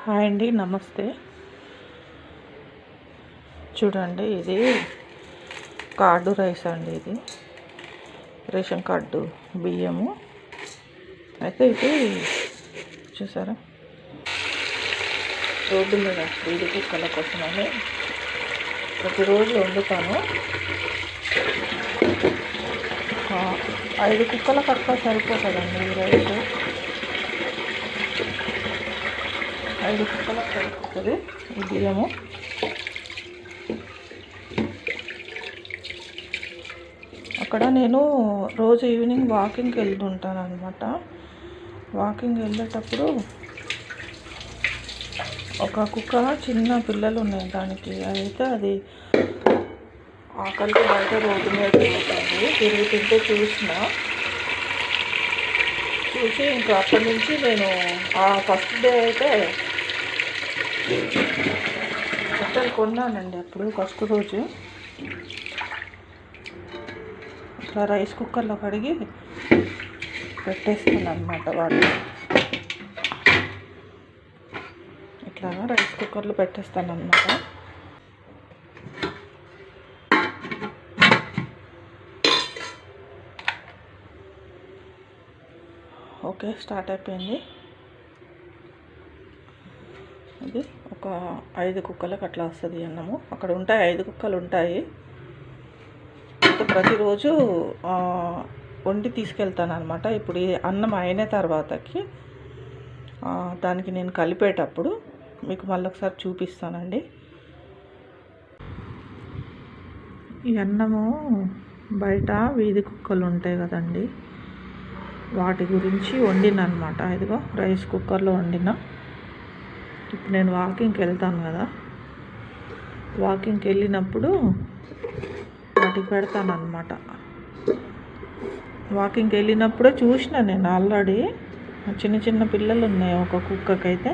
Hi అండి, నమస్తే. చూడండి, ఇది కార్డు రైస్ అండి. ఇది రేషన్ కార్డు బియ్యము. అయితే ఇది చూసారా, రోడ్డు మీద వీధి కుక్కల కోసమని ప్రతిరోజు వండుతాను. 5 కుక్కలకు అట్లా సరిపోతుందండి ఈ రైస్. 5 కుక్కలకు సరిపోతుంది ఈ బియ్యము. అక్కడ నేను రోజు ఈవినింగ్ వాకింగ్కి వెళ్తుంటాను అనమాట. వాకింగ్ వెళ్ళేటప్పుడు ఒక కుక్క, చిన్న పిల్లలు ఉన్నాయి దానికి. అయితే అది ఆకలికి బయట రోడ్డు మీద తిరుగుతుంటే చూసి ఇంకా అప్పటి నుంచి నేను ఫస్ట్ డే అయితే బట్టలు కొన్నానండి. అప్పుడు ఫస్ట్ రోజు ఇట్లా రైస్ కుక్కర్లో కడిగి పెట్టేస్తాను అనమాట. వాటిని ఇట్లాగా రైస్ కుక్కర్లో పెట్టేస్తాను అనమాట. ఓకే, స్టార్ట్ అయిపోయింది. ఇది ఒక 5 కుక్కలకు అట్లా వస్తుంది అన్నము. అక్కడ ఉంటాయి 5 కుక్కలు ఉంటాయి. ప్రతిరోజు వండి తీసుకెళ్తాను అనమాట. ఇప్పుడు ఈ అన్నం అయిన తర్వాతకి దానికి నేను కలిపేటప్పుడు మీకు మళ్ళీ ఒకసారి చూపిస్తానండి. ఈ అన్నము బయట వీధి కుక్కలు ఉంటాయి కదండి, వాటి గురించి వండిన అనమాట. ఇదిగో రైస్ కుక్కర్లో వండిన. ఇప్పుడు నేను వాకింగ్కి వెళ్తాను కదా, వాకింగ్కి వెళ్ళినప్పుడు వాటికి పెడతాను అనమాట. వాకింగ్కి వెళ్ళినప్పుడే చూసిన నేను ఆల్రెడీ చిన్న చిన్న పిల్లలు ఉన్నాయి ఒక కుక్కకైతే.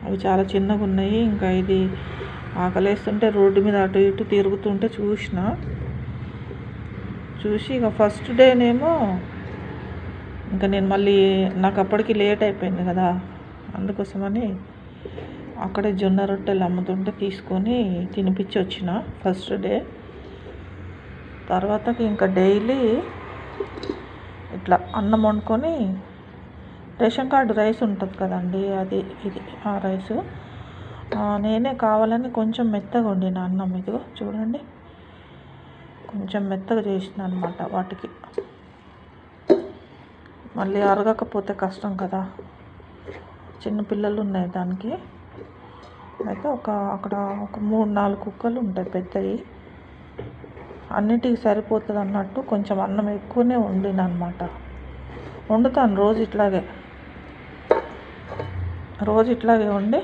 అవి చాలా చిన్నగా ఉన్నాయి. ఇంకా ఇది ఆకలేస్తుంటే రోడ్డు మీద అటు ఇటు తిరుగుతుంటే చూసి ఇక ఫస్ట్ డేనేమో ఇంకా నేను మళ్ళీ నాకు అప్పటికి లేట్ అయిపోయింది కదా, అందుకోసమని అక్కడే జొన్న రొట్టెలు అమ్ముతుంటే తీసుకొని తినిపించి వచ్చిన ఫస్ట్ డే. తర్వాతకి ఇంకా డైలీ ఇట్లా అన్నం వండుకొని రేషన్ కార్డు రైస్ ఉంటుంది కదండి, ఇది ఆ రైసు నేనే కావాలని కొంచెం మెత్తగా వండిన అన్నం. ఇదిగో చూడండి, కొంచెం మెత్తగా చేసిన అనమాట. వాటికి మళ్ళీ అరగకపోతే కష్టం కదా, చిన్న పిల్లలు ఉన్నాయి దానికి. అయితే అక్కడ ఒక 3-4 కుక్కలు ఉంటాయి పెద్దవి. అన్నిటికి సరిపోతుంది అన్నట్టు కొంచెం అన్నం ఎక్కువనే వండిన అనమాట. వండుతాను రోజు ఇట్లాగే వండి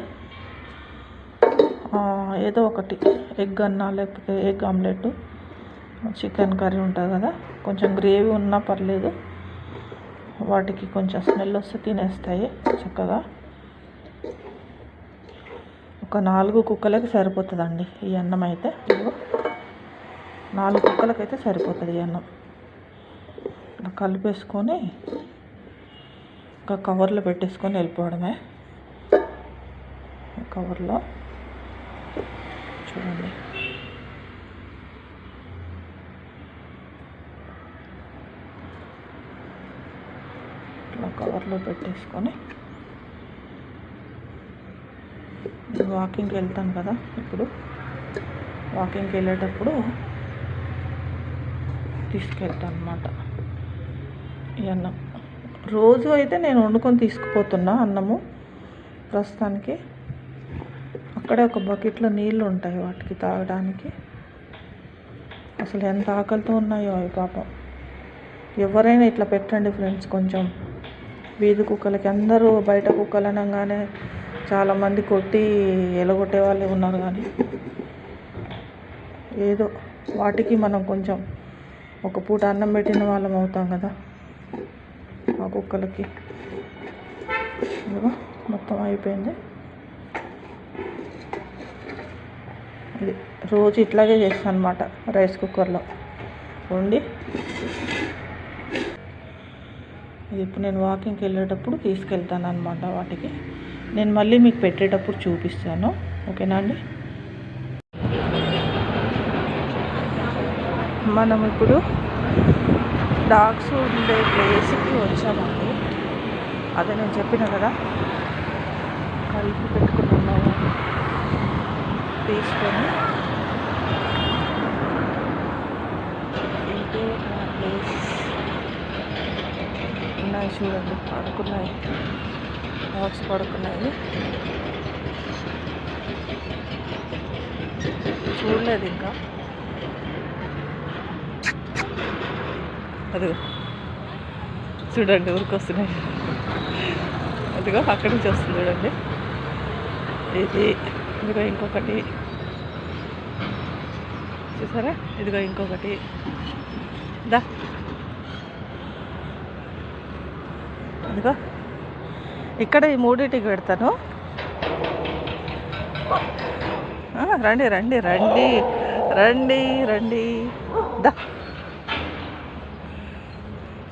ఏదో ఒకటి ఎగ్ అన్నా లేకపోతే ఎగ్ ఆమ్లెట్, చికెన్ కర్రీ ఉంటుంది కదా, కొంచెం గ్రేవీ ఉన్నా పర్లేదు, వాటికి కొంచెం స్మెల్ వస్తే తినేస్తాయి చక్కగా. ఒక 4 కుక్కలకి సరిపోతుందండి ఈ అన్నం అయితే. 4 కుక్కలకైతే సరిపోతుంది ఈ అన్నం. కలిపేసుకొని ఒక కవర్లో పెట్టేసుకొని వెళ్ళిపోవడమే. కవర్లో చూడండి, ఇట్లా కవర్లో పెట్టేసుకొని వాకింగ్కి వెళ్తాను కదా. ఇప్పుడు వాకింగ్కి వెళ్ళేటప్పుడు తీసుకెళ్తాను అన్నమాట ఈ అన్నం. రోజు అయితే నేను వండుకొని తీసుకుపోతున్నా అన్నము. ప్రస్తుతానికి అక్కడే ఒక బకెట్లో నీళ్ళు ఉంటాయి వాటికి తాగడానికి. అసలు ఎంత ఆకలితో ఉన్నాయో అవి పాపం. ఎవరైనా ఇట్లా పెట్టండి ఫ్రెండ్స్, కొంచెం వీధి కుక్కలకి. అందరూ బయట కుక్కలు అనగానే చాలామంది కొట్టి ఎలగొట్టే వాళ్ళే ఉన్నారు, కానీ ఏదో వాటికి మనం కొంచెం ఒక పూట అన్నం పెట్టిన వాళ్ళం అవుతాం కదా ఆ కుక్కలకి. మొత్తం అయిపోయింది. ఇది రోజు ఇట్లాగే చేస్తాను అనమాట రైస్ కుక్కర్లో వండి. ఇది ఇప్పుడు నేను వాకింగ్కి వెళ్ళేటప్పుడు తీసుకెళ్తాను అనమాట వాటికి. నేను మళ్ళీ మీకు పెట్టేటప్పుడు చూపిస్తాను. ఓకేనా అండి? మనం ఇప్పుడు డాగ్స్ ఉండే ప్లేస్కి వచ్చామండి. అదే నేను చెప్పిన కదా, కలిపి పెట్టుకున్నాము తీసుకొని. ఇదే నా ప్లేస్. ఉన్నాయి చూడండి, పడుకున్నాయి డాగ్స్, పడుకున్నాయి. చూడలేదు ఇంకా. అదిగో చూడండి ఊరికొస్తున్నాయి. అదిగో అక్కడి నుంచి వస్తుంది చూడండి. ఇదిగో ఇంకొకటి చూసారా, ఇదిగో ఇంకొకటి. దా అదిగో ఇక్కడ ఈ మూడింటికి పెడతాను. రండి రండి రండి రండి రండి. దా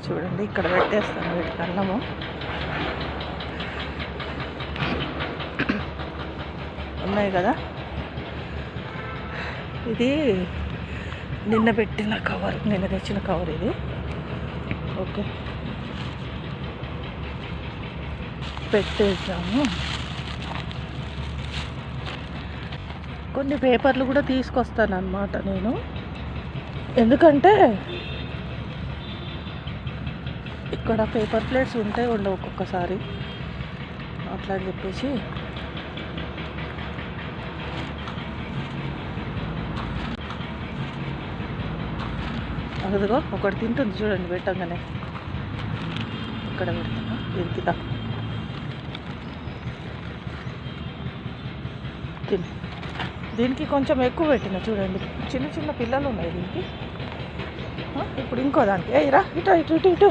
చూడండి, ఇక్కడ పెట్టేస్తాను వీటికి అన్నము. ఉన్నాయి కదా, ఇది నిన్న పెట్టిన కవర్, నిన్న తెచ్చిన కవర్ ఇది. ఓకే, పెట్టేద్దాము. కొన్ని పేపర్లు కూడా తీసుకొస్తాను అన్నమాట నేను, ఎందుకంటే ఇక్కడ పేపర్ ప్లేట్స్ ఉంటాయి ఉండవు ఒక్కొక్కసారి, అట్లా అని చెప్పేసి. అదిగో ఒకటి తింటుంది చూడండి పెట్టంగానే. ఇక్కడ పెడతాను దీనికి. తిని దీనికి కొంచెం ఎక్కువ పెట్టిన చూడండి, చిన్న చిన్న పిల్లలు ఉన్నాయి దీనికి. ఇప్పుడు ఇంకో దానికి రా, ఇటు ఇటు ఇటు ఇటు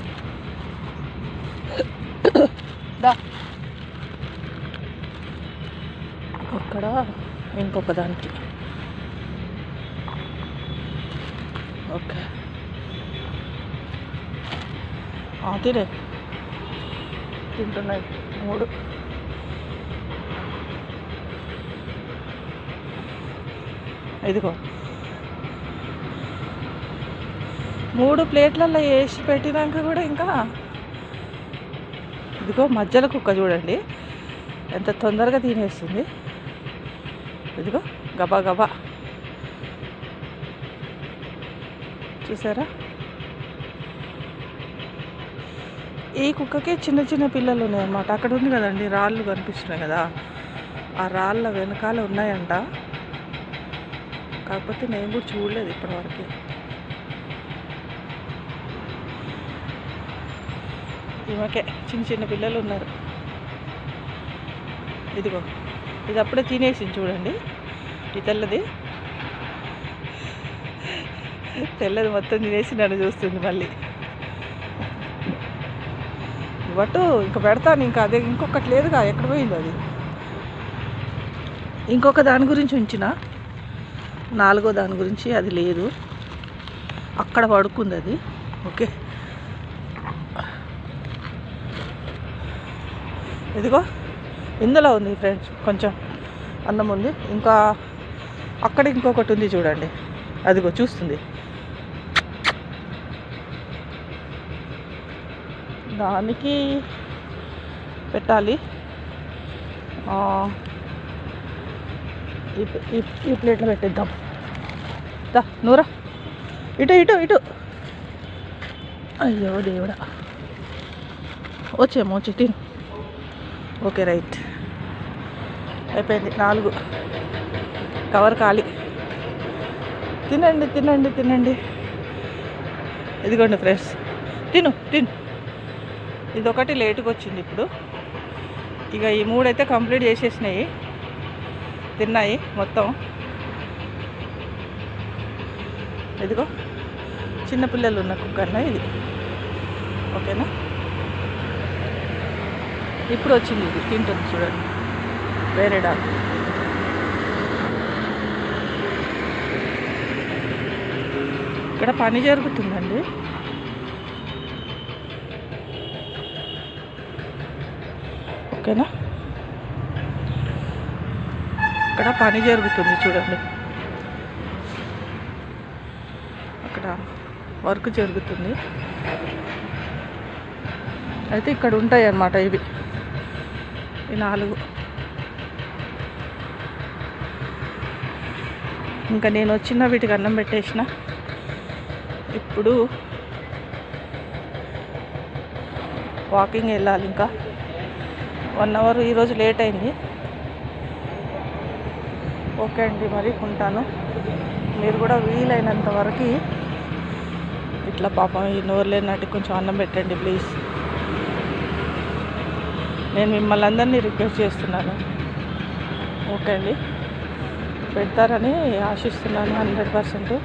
దా. అక్కడ ఇంకొక దానికి. ఓకే, తినే తింటున్నాయి 3. ఇదిగో 3 ప్లేట్లలో వేసి పెట్టినాక కూడా ఇంకా. ఇదిగో మధ్యలో కుక్క చూడండి ఎంత తొందరగా తినేస్తుంది. ఇదిగో గబా గబా చూసారా. ఈ కుక్కకి చిన్న చిన్న పిల్లలు ఉన్నాయన్నమాట. అక్కడ ఉంది కదండి రాళ్ళు కనిపిస్తున్నాయి కదా, ఆ రాళ్ళ వెనకాల ఉన్నాయంట. కాకపోతే నేను కూడా చూడలేదు ఇప్పటివరకు. ఈమెకే చిన్న చిన్న పిల్లలు ఉన్నారు. ఇదిగో ఇది అప్పుడే తినేసింది చూడండి. ఈ తెల్లది మొత్తం తినేసి నన్ను చూస్తుంది మళ్ళీ. బట్ ఇంకా పెడతాను, ఇంకా అదే ఇంకొకటి లేదుగా, ఎక్కడ పోయిందో అది. ఇంకొక దాని గురించి ఉంచిన, 4వ దాని గురించి అది లేదు, అక్కడ పడుకుంది అది. ఓకే, ఇదిగో ఇందులో ఉంది ఫ్రెండ్స్, కొంచెం అన్నం ఉంది. ఇంకా అక్కడ ఇంకొకటి ఉంది చూడండి, అదిగో చూస్తుంది. దానికి పెట్టాలి. ఈ ప్లేట్లో పెట్టేద్దాం. దా నూరా, ఇటు ఇటు ఇటు. అయ్యో దేవుడా, వచ్చేమో వచ్చి తిను. ఓకే రైట్, అయిపోయింది 4. కవర్ ఖాళీ. తినండి తినండి తినండి. ఇదిగోండి ఫ్రెండ్స్, తిను తిను. ఇదొకటి లేటుగా వచ్చింది ఇప్పుడు. ఇక ఈ 3 అయితే కంప్లీట్ చేసేసినాయి, తిన్నాయి మొత్తం. ఇదిగో చిన్నపిల్లలు ఉన్న కుక్కర్న ఇది. ఓకేనా, ఇప్పుడు వచ్చింది ఇది, తింటుంది చూడండి. వేరే డాగ్. ఇక్కడ పని జరుగుతుందండి. ఓకేనా, ఇక్కడ పని జరుగుతుంది చూడండి, అక్కడ వర్క్ జరుగుతుంది. అయితే ఇక్కడ ఉంటాయి అన్నమాట ఇవి, ఈ 4. ఇంకా నేను వచ్చిన వీటికి అన్నం పెట్టేసిన. ఇప్పుడు వాకింగ్ వెళ్ళాలి. ఇంకా 1 అవర్ ఈరోజు లేట్ అయింది. ఓకే అండి, మరి ఉంటాను. మీరు కూడా వీలైనంత వరకు ఇట్లా పాపం ఈ నోరు లేనట్టు కొంచెం అన్నం పెట్టండి ప్లీజ్. నేను మిమ్మల్ని అందరినీ రిక్వెస్ట్ చేస్తున్నాను. ఓకే అండి, పెడతారని ఆశిస్తున్నాను 100%.